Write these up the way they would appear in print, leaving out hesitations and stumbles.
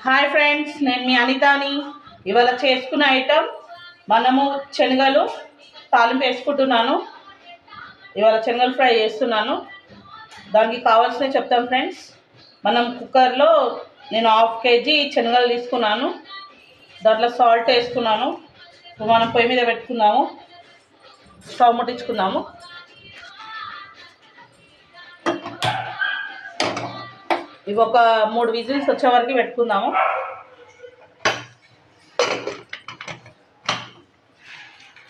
Hi friends, నేను మీ అనితాని. ఇవాళ చేసుకున్న ఐటమ్ మనము శనగలు తాలింపు వేసుకుంటున్నాను. ఇవాళ శనగలు ఫ్రై చేస్తున్నాను. దానికి కావాల్సినవి చెప్తాను ఫ్రెండ్స్. మనం కుక్కర్లో నేను 1/2 kg శనగలు తీసుకున్నాను. దాంట్లో సాల్ట్ వేసుకున్నాను. ఇప్పుడు మనం పొయ్యి మీద పెట్టుకుందాము. స్టవ్ ముట్టించుకుందాము. ఇవి ఒక 3 విజిల్స్ వచ్చే వరకు పెట్టుకుందాము.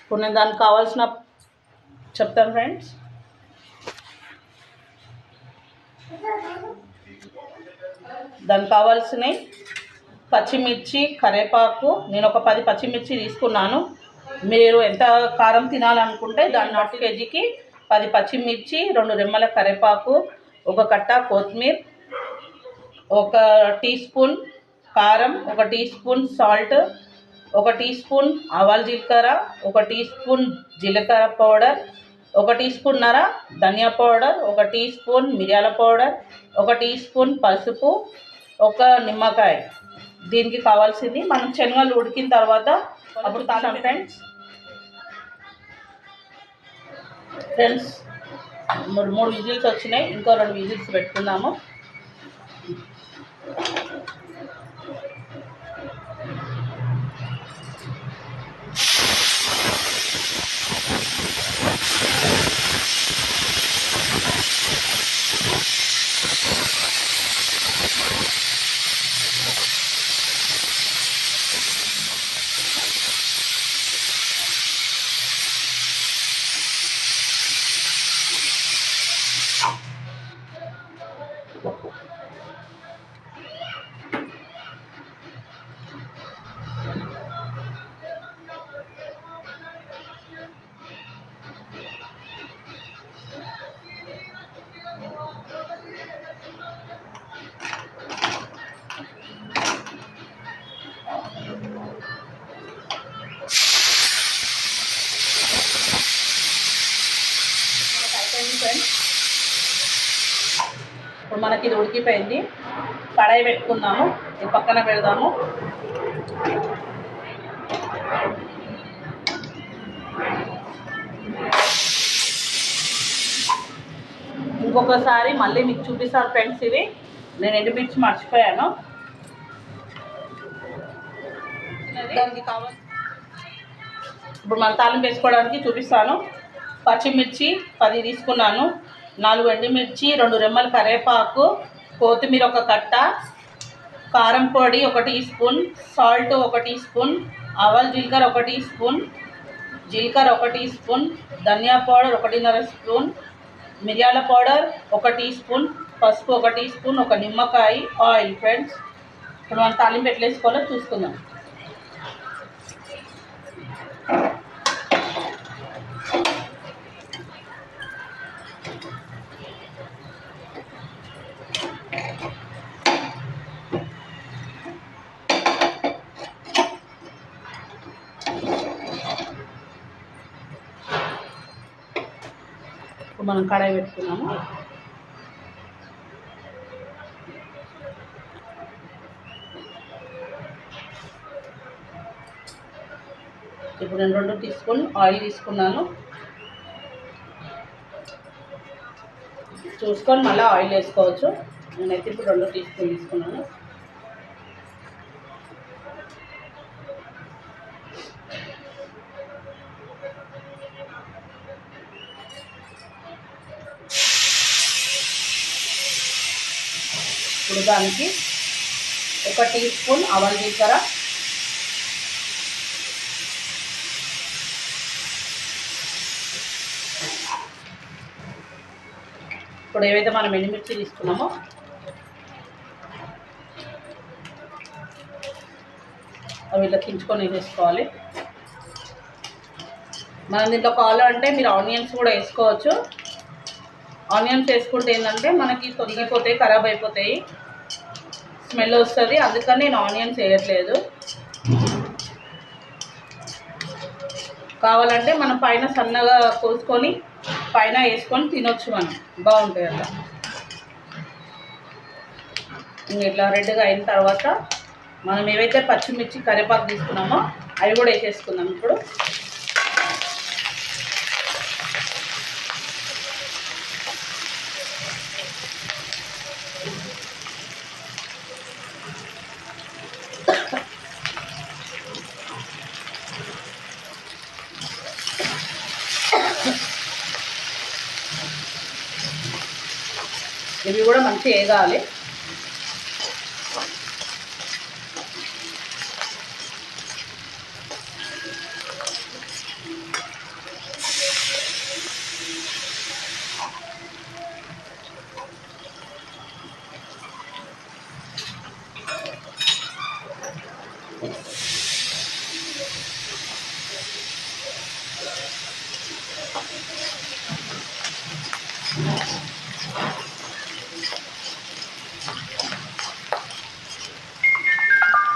ఇప్పుడు నేను దానికి కావాల్సిన చెప్తాను ఫ్రెండ్స్. దానికి కావాల్సినవి పచ్చిమిర్చి, కరివేపాకు. నేను ఒక 10 పచ్చిమిర్చి తీసుకున్నాను. మీరు ఎంత కారం తినాలనుకుంటే దాని 1/2 kgకి 10 పచ్చిమిర్చి, 2 రెమ్మల కరివేపాకు, ఒక కట్ట కొత్తిమీర, 1 టీ స్పూన్ కారం, 1 teaspoon salt, 1 teaspoon ఆవాల జీలకర్ర, 1 టీ స్పూన్ జీలకర్ర పౌడర్, 1 టీ స్పూన్నర ధనియా పౌడర్, 1 టీ స్పూన్ మిరియాల పౌడర్, 1 టీ స్పూన్ పసుపు, 1 నిమ్మకాయ. దీనికి కావాల్సింది మనం శనగలు ఉడికిన తర్వాత అప్పుడు తాళం ఫ్రెండ్స్ 3 విజిల్స్ వచ్చినాయి. ఇంకో 2 విజిల్స్ పెట్టుకుందాము. ఇప్పుడు మనకి ఇది ఉడికిపోయింది. కడాయి పెట్టుకుందాము. ఇది పక్కన పెడదాము. ఇంకొకసారి మళ్ళీ మీకు చూపిస్తాను ఫ్రెండ్స్. ఇవి నేను ఎండుమిర్చి మర్చిపోయాను. దానికి కావాలి ఇప్పుడు మన తాలింపు వేసుకోవడానికి చూపిస్తాను. పచ్చిమిర్చి 10 తీసుకున్నాను, 4 ఎండుమిర్చి, 2 రెమ్మల కరివేపాకు, కొత్తిమీర 1 కట్ట, కారం పొడి 1 teaspoon, salt 1 teaspoon, ఆవాల జీలకర్ర 1 టీ స్పూన్, జీలకర్ర 1 టీ స్పూన్, ధనియా పౌడర్ 1.5 స్పూన్, మిరియాల పౌడర్ 1 టీ స్పూన్, పసుపు 1 టీ స్పూన్, 1 నిమ్మకాయ, ఆయిల్. ఫ్రెండ్స్ ఇప్పుడు మనం తాలింపు ఎట్లా వేసుకోవాలో చూసుకుందాం. మనం కడాయి పెట్టుకున్నాము. ఇప్పుడు నేను 2 టీ స్పూన్ ఆయిల్ తీసుకున్నాను. చూసుకొని మళ్ళీ ఆయిల్ వేసుకోవచ్చు. నేనైతే ఇప్పుడు 2 టీ స్పూన్ తీసుకున్నాను. ఇప్పుడు దానికి 1 టీ స్పూన్ ఆవాల జీలకర్ర, ఇప్పుడు ఏవైతే మనం ఎండుమిర్చి తీసుకున్నామో అవి ఇట్లా కించుకొని వేసుకోవాలి. మనం దీంట్లో కావాలంటే మీరు ఆనియన్స్ కూడా వేసుకోవచ్చు. ఆనియన్స్ వేసుకుంటే ఏంటంటే మనకి తొలగిపోతాయి, ఖరాబ్ అయిపోతాయి, స్మెల్ వస్తుంది. అందుకని నేను ఆనియన్స్ వేయట్లేదు. కావాలంటే మనం పైన సన్నగా కోసుకొని పైన వేసుకొని తినొచ్చు, మనం బాగుంటుంది అట్లా. ఇట్లా రెడ్గా అయిన తర్వాత మనం ఏవైతే పచ్చిమిర్చి కరివేపాకు తీసుకున్నామో అవి కూడా వేసేసుకుందాం ఇప్పుడు. ఇవి కూడా మంచిగా వేగాలి.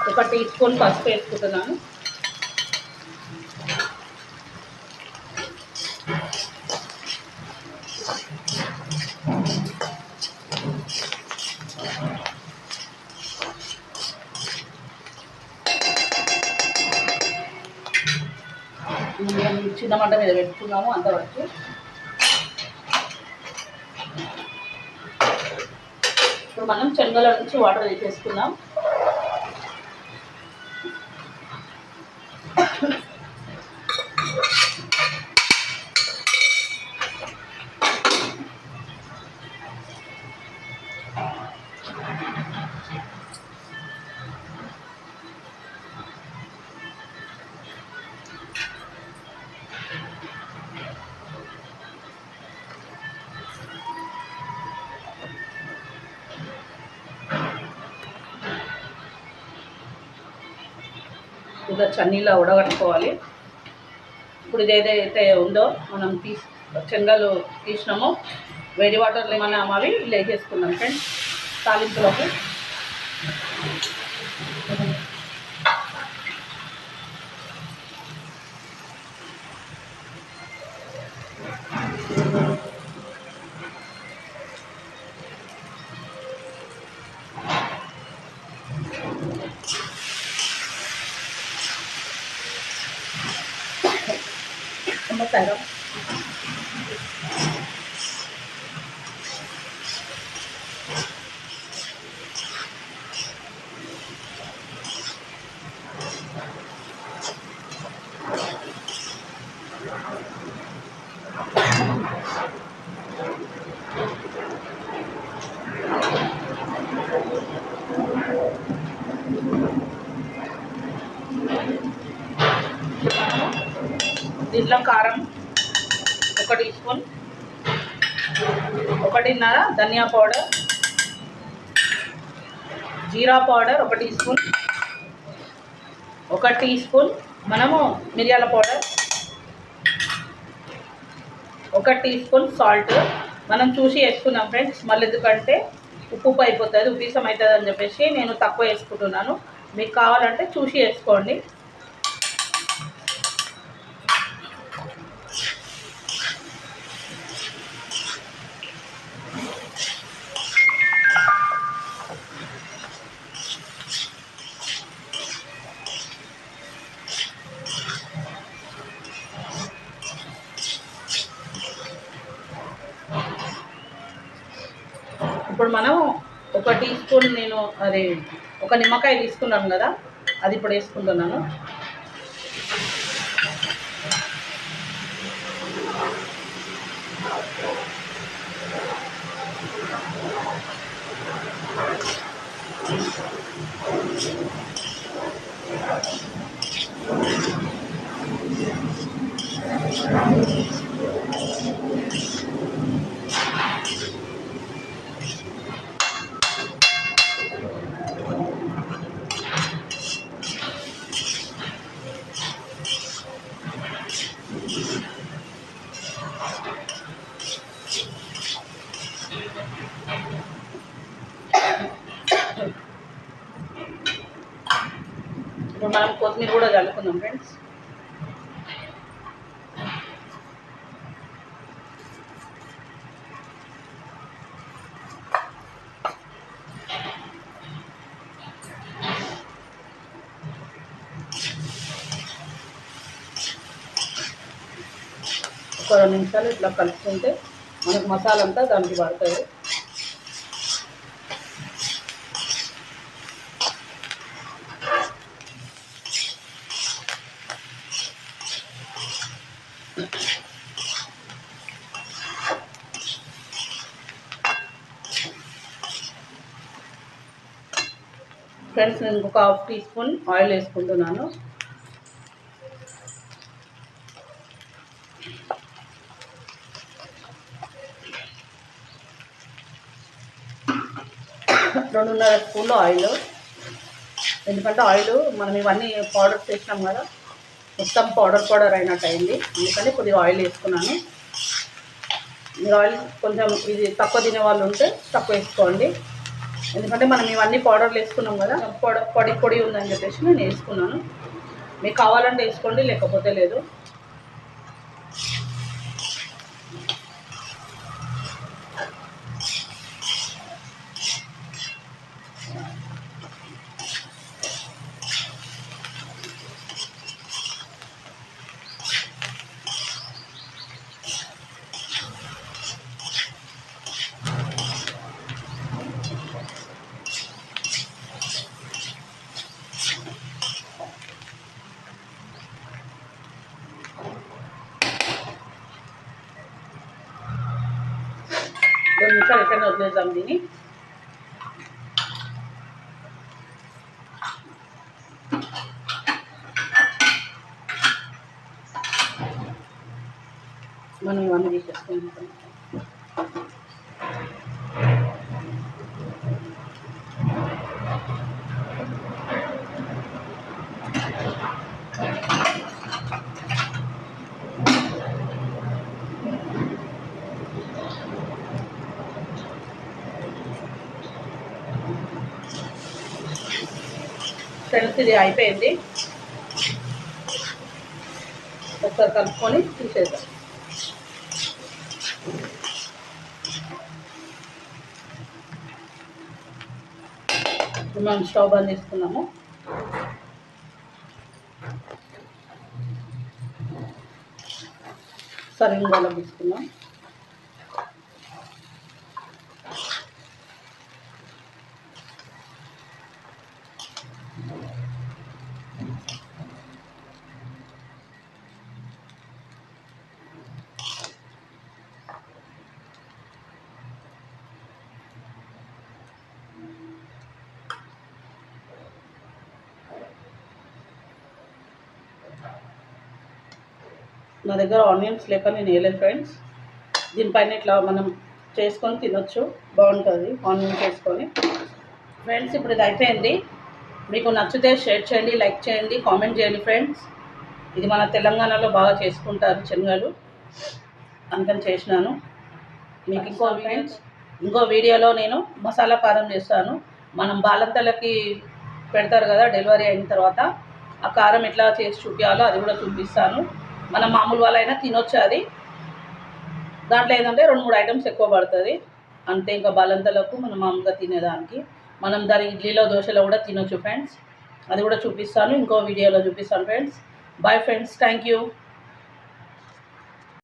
ఒక టీ స్పూన్ పసుపు వేసుకుంటున్నాను. చిన్న మంట మీద పెట్టుకున్నాము అంతవరకు. ఇప్పుడు మనం శనగల నుంచి వాటర్ వేసేసుకుందాం. ఇలా చన్నీలా ఉడగట్టుకోవాలి. ఇప్పుడు ఇది ఏదైతే ఉందో మనం శనగలు తీసినామో వేడి వాటర్లు ఏమన్నా అవి వేసేసుకున్నాం ఫ్రెండ్స్ తాలింపులోకి. Masarap. దీంట్లో కారం 1 టీ స్పూన్, 1.5 ధనియా పౌడర్, జీరా powder 1 teaspoon, 1 teaspoon మనము మిరియాల పౌడర్, 1 టీ స్పూన్ సాల్ట్ మనం చూసి వేసుకున్నాం ఫ్రెండ్స్. మళ్ళీ ఎందుకంటే ఉప్పు అయిపోతుంది, ఉప్పిసం అవుతుంది అని చెప్పేసి నేను తక్కువ వేసుకుంటున్నాను. మీకు కావాలంటే చూసి వేసుకోండి. ఇప్పుడు మనం 1 టీ స్పూన్ నేను అది 1 నిమ్మకాయ తీసుకున్నాను కదా, అది ఇప్పుడు వేసుకుంటున్నాను. ఇప్పుడు మనం కొత్తిమీర కూడా చల్లుకుందాం ఫ్రెండ్స్. ఒక 2 నిమిషాలు ఇట్లా కలుపుకుంటే మనకు మసాలా అంతా దానికి పడుతుంది. ఫ్రెండ్స్ నేను ఒక 1/2 టీ స్పూన్ ఆయిల్ వేసుకుంటున్నాను. రెండున్నర స్పూన్లు ఆయిల్. ఎందుకంటే ఆయిల్ మనం ఇవన్నీ పౌడర్ చేసినాం కదా, మొత్తం పౌడర్ అయినట్టు అయింది. అందుకని కొద్దిగా ఆయిల్ వేసుకున్నాను. మీరు ఆయిల్ కొంచెం ఇది తక్కువ తినే వాళ్ళు ఉంటే తక్కువ వేసుకోండి. ఎందుకంటే మనం ఇవన్నీ పౌడర్లు వేసుకున్నాం కదా, పొడి ఉందని చెప్పేసి నేను వేసుకున్నాను. మీకు కావాలంటే వేసుకోండి, లేకపోతే లేదు. రెండు నిమిషాలు ఎక్కడ వదిలేద్దాం దీన్ని. మనం ఇవన్నీ తీసేసుకుంటాం. ఫ్రెండ్స్ ఇది అయిపోయింది. ఒకసారి కలుపుకొని తీసేద్దాం. మనం స్టవ్ బంద్ చేసుకున్నాము. సర్వింగ్ బౌల్లో తీసుకున్నాం. నా దగ్గర ఆనియన్స్ లేక నేను వేయలేదు ఫ్రెండ్స్. దీనిపైన ఇట్లా మనం చేసుకొని తినొచ్చు, బాగుంటుంది ఆనియన్స్ వేసుకొని. ఫ్రెండ్స్ ఇప్పుడు ఇది అయిపోయింది. మీకు నచ్చితే షేర్ చేయండి, లైక్ చేయండి, కామెంట్ చేయండి ఫ్రెండ్స్. ఇది మన తెలంగాణలో బాగా చేసుకుంటారు శనగలు, అందుకని చేసినాను. మీకు ఇంకో వీడియోలో నేను మసాలా కారం చేస్తాను. మనం బాలంతలకి పెడతారు కదా డెలివరీ అయిన తర్వాత, ఆ కారం ఎట్లా చేసి చూపించాలో అది కూడా చూపిస్తాను. మనం మామూలు వాళ్ళైనా తినొచ్చు. అది దాంట్లో ఏంటంటే 2-3 ఐటమ్స్ ఎక్కువ పడుతుంది అంతే. ఇంకా బాలంతలకు మనం మామూలుగా తినేదానికి మనం దాని ఇడ్లీలో దోశలో కూడా తినొచ్చు ఫ్రెండ్స్. అది కూడా చూపిస్తాను, ఇంకో వీడియోలో చూపిస్తాను friends. Bye friends, thank you.